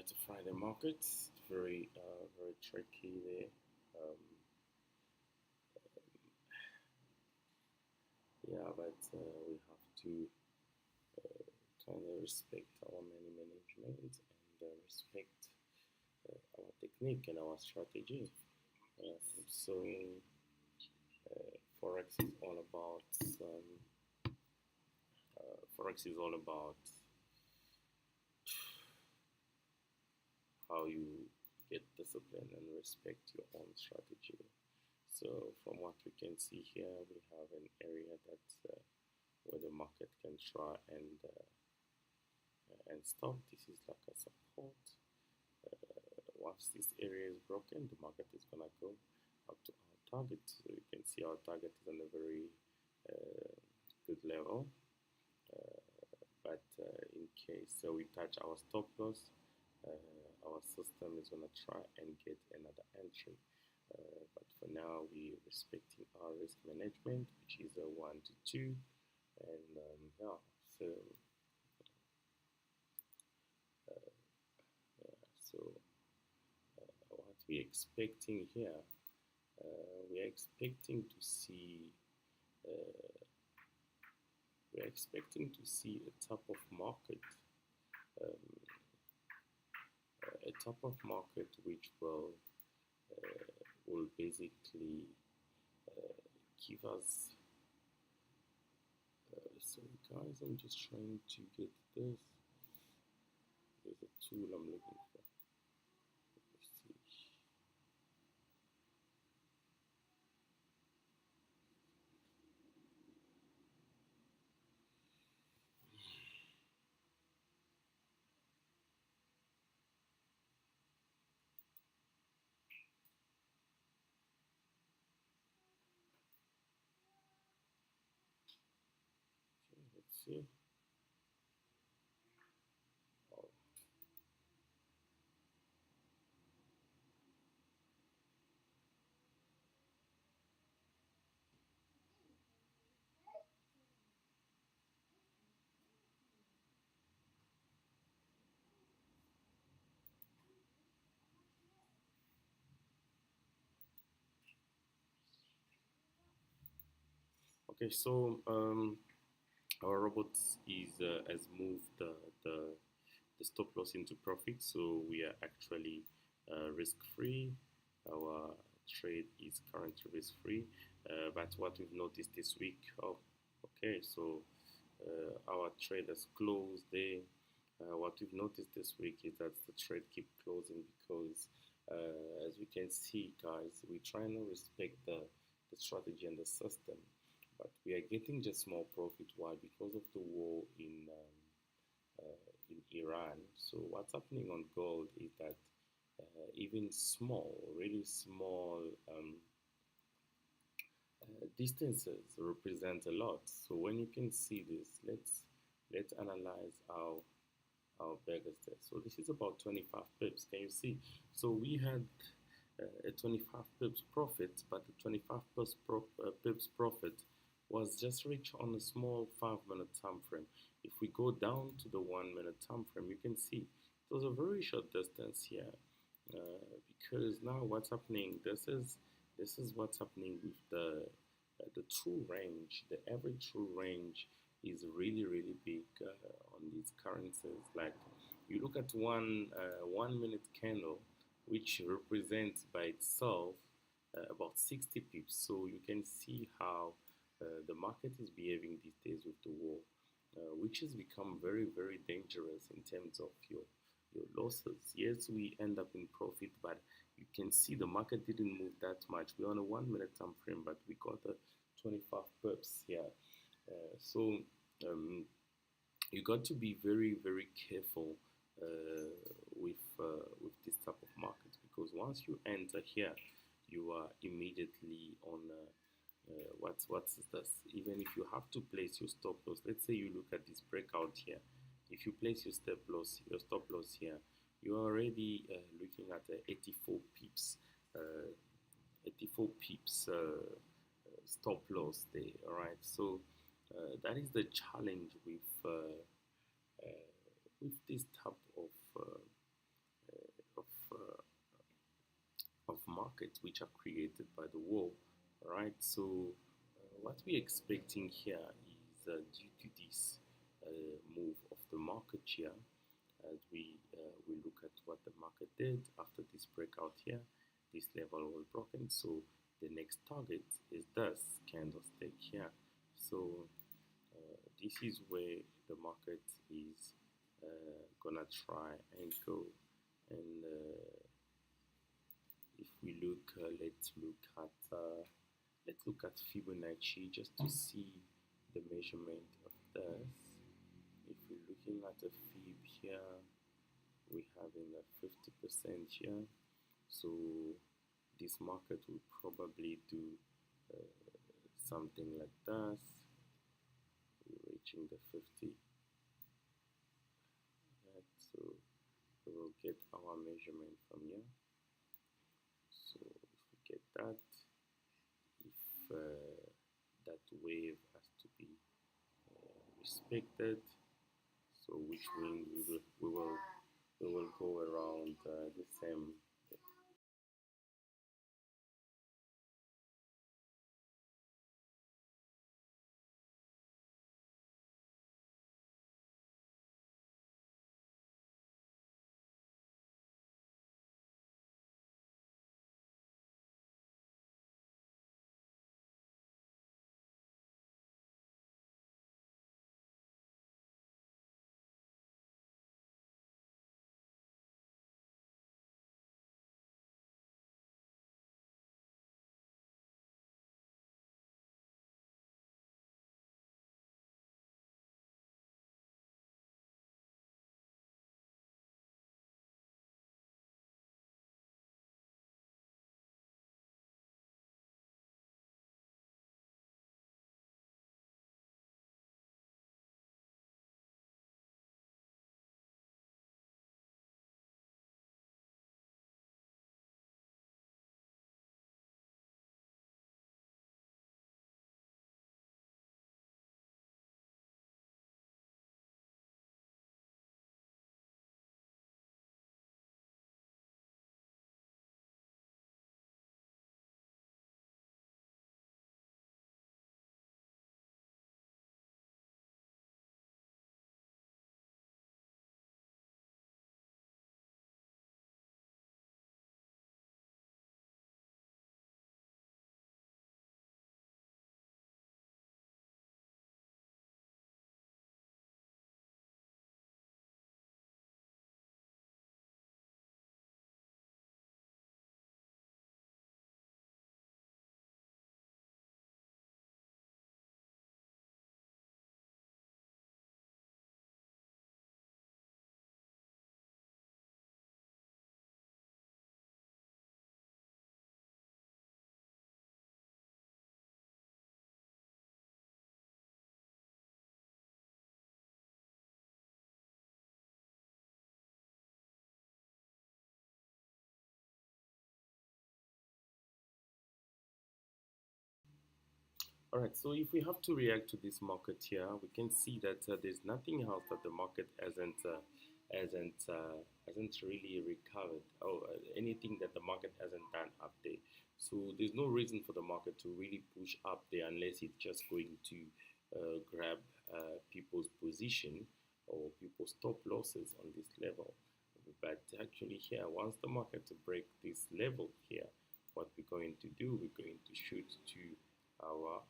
It's a Friday market. Very tricky there. Um, yeah, but we have to kind of respect our money management and respect our technique and our strategy. So Forex is all about Forex is all about how you get discipline and respect your own strategy. So from what we can see here, we have an area that's where the market can try and stop. This is like a support. Once this area is broken, the market is gonna go up to our target. So you can see our target is on a very good level. But in case we touch our stop loss, our system is gonna try and get another entry. But for now, we're respecting our risk management, which is a 1 to 2, and yeah. So so what we're expecting here, we're expecting to see. We're expecting to see a top of market, um, which will basically give us. So guys, I'm just trying to get this. There's a tool I'm looking for. Let's see. Okay, let's see. Oh, okay, so our robot has moved the stop loss into profit, so we are actually risk free. Our trade is currently risk free, but what we've noticed this week, oh, okay, so our trade has closed there. What we've noticed this week is that the trade keep closing because, as we can see, guys, we try to respect the strategy and the system, but we are getting just small profit. Why? Because of the war in Iran. So what's happening on gold is that even small, really small distances represent a lot. So when you can see this, let's analyze our beggars there. So this is about 25 pips. Can you see? So we had a 25 pips profit, but the 25 pips profit was just reached on a small 5-minute time frame. If we go down to the 1-minute time frame, you can see it was a very short distance here. Because now what's happening? This is what's happening with the true range. The average true range is really big on these currencies. Like you look at 1 minute candle, which represents by itself about 60 pips. So you can see how the market is behaving these days with the war, which has become very dangerous in terms of your losses. Yes, we end up in profit, but you can see the market didn't move that much. We're on a 1-minute time frame, but we got a 25 pips here. So you got to be very careful with this type of markets, because once you enter here, you are immediately on what's this? Even if you have to place your stop loss, let's say you look at this breakout here. If you place your stop loss here, you're already looking at 84 pips, 84 pips stop loss there. All right, so that is the challenge with this type of markets which are created by the war. Right. So what we're expecting here is due to this move of the market here, as we look at what the market did after this breakout here, this level was broken. So the next target is this candlestick here. So this is where the market is gonna try and go. And if we look, let's look at Fibonacci just to see the measurement of this. If we're looking at a fib here, we're having a 50% here. So this market will probably do something like this. We're reaching the 50. Right, so we will get our measurement from here. So if we get that, if that wave has to be respected, so which means we will go around the same. All right, so if we have to react to this market here, we can see that there's nothing else that the market hasn't really recovered, or anything that the market hasn't done up there. So there's no reason for the market to really push up there unless it's just going to grab people's position or people's stop losses on this level. But actually here, once the market to break this level here, what we're going to do, we're going to shoot to our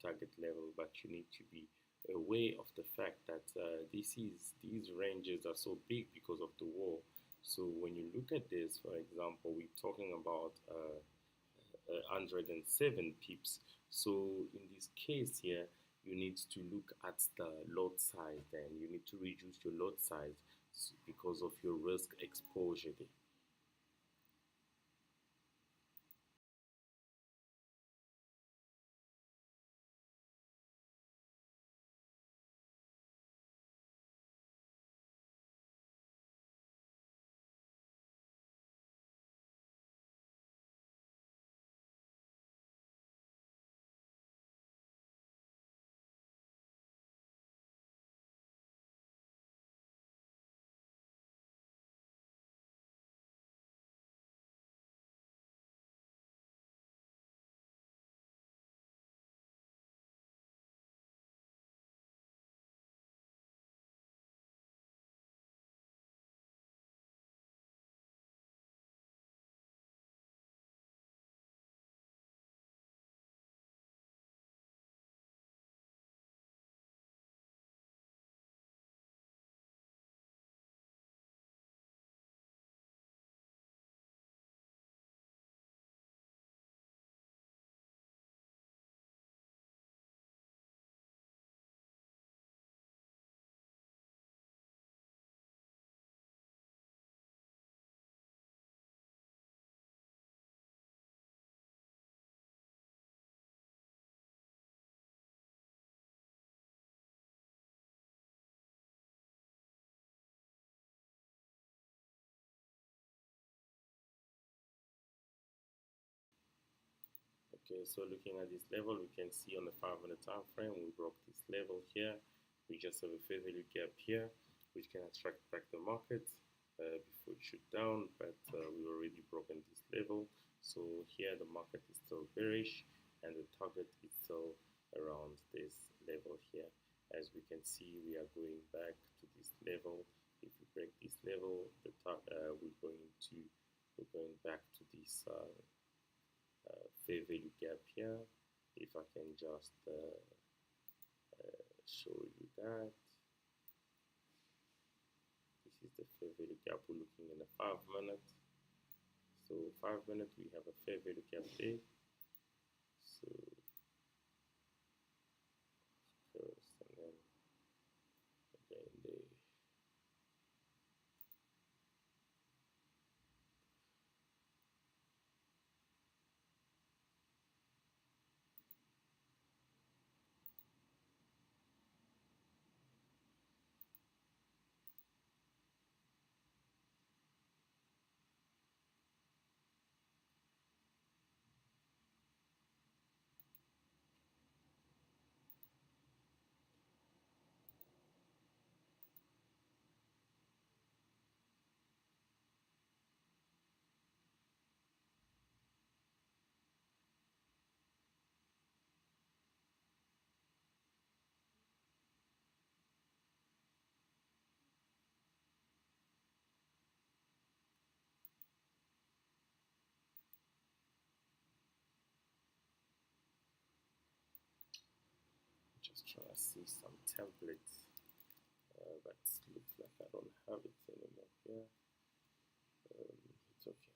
target level, but you need to be aware of the fact that these ranges are so big because of the war. So when you look at this, for example, we're talking about 107 pips. So in this case here, you need to look at the lot size, and you need to reduce your lot size because of your risk exposure there. Okay, so looking at this level, we can see on the 5 minute time frame, we broke this level here. We just have a fair value gap here, which can attract back the market before it shoot down, but we already broken this level. So here the market is still bearish, and the target is still around this level here. As we can see, we are going back to this level. If we break this level, we're going back to this fair value gap here. If I can just show you that. This is the fair value gap we're looking in a 5 minute. So 5 minutes we have a fair value gap there. So first and then again there. Just trying to see some templates, but looks like I don't have it anymore here. It's okay.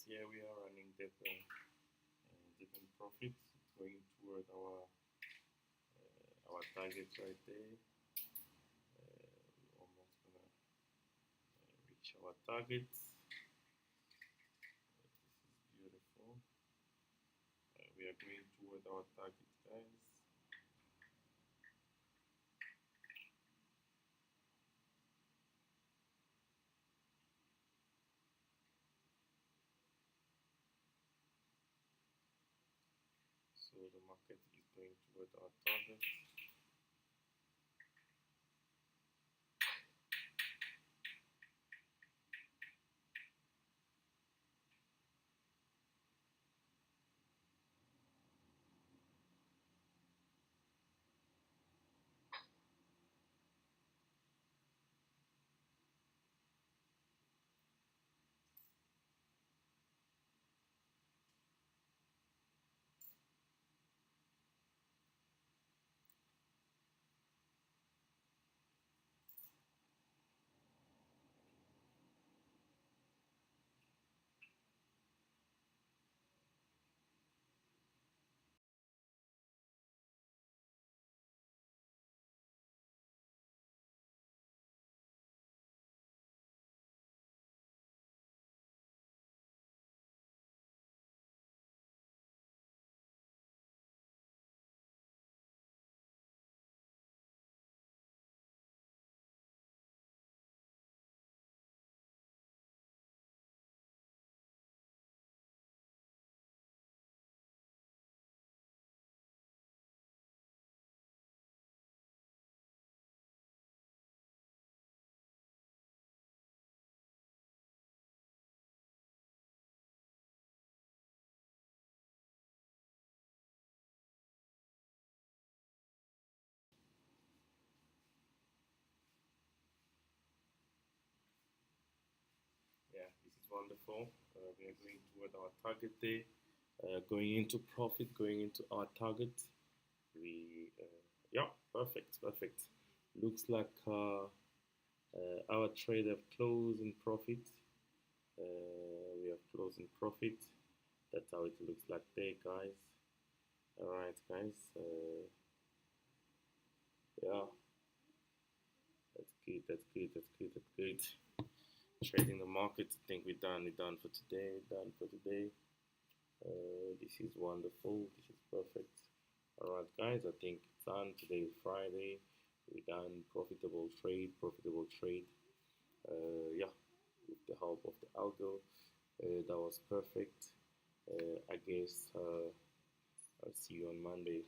here we are running different profits going toward our targets right there. We're almost gonna reach our targets. This is beautiful. We are going toward our targets, guys. So the market is going toward our target. Yeah, this is wonderful. We are going toward our target day, going into profit, going into our target. Yeah, perfect, perfect. Looks like our trade have closed in profit. We have closed in profit. That's how it looks like there, guys. All right, guys. Yeah, that's good. That's good. That's good. That's good. Trading the market. I think we're done. We're done for today. Done for today. This is wonderful. This is perfect. All right, guys. I think it's done. Today is Friday. We done profitable trade. Profitable trade. Yeah, with the help of the algo, that was perfect. I guess I'll see you on Monday.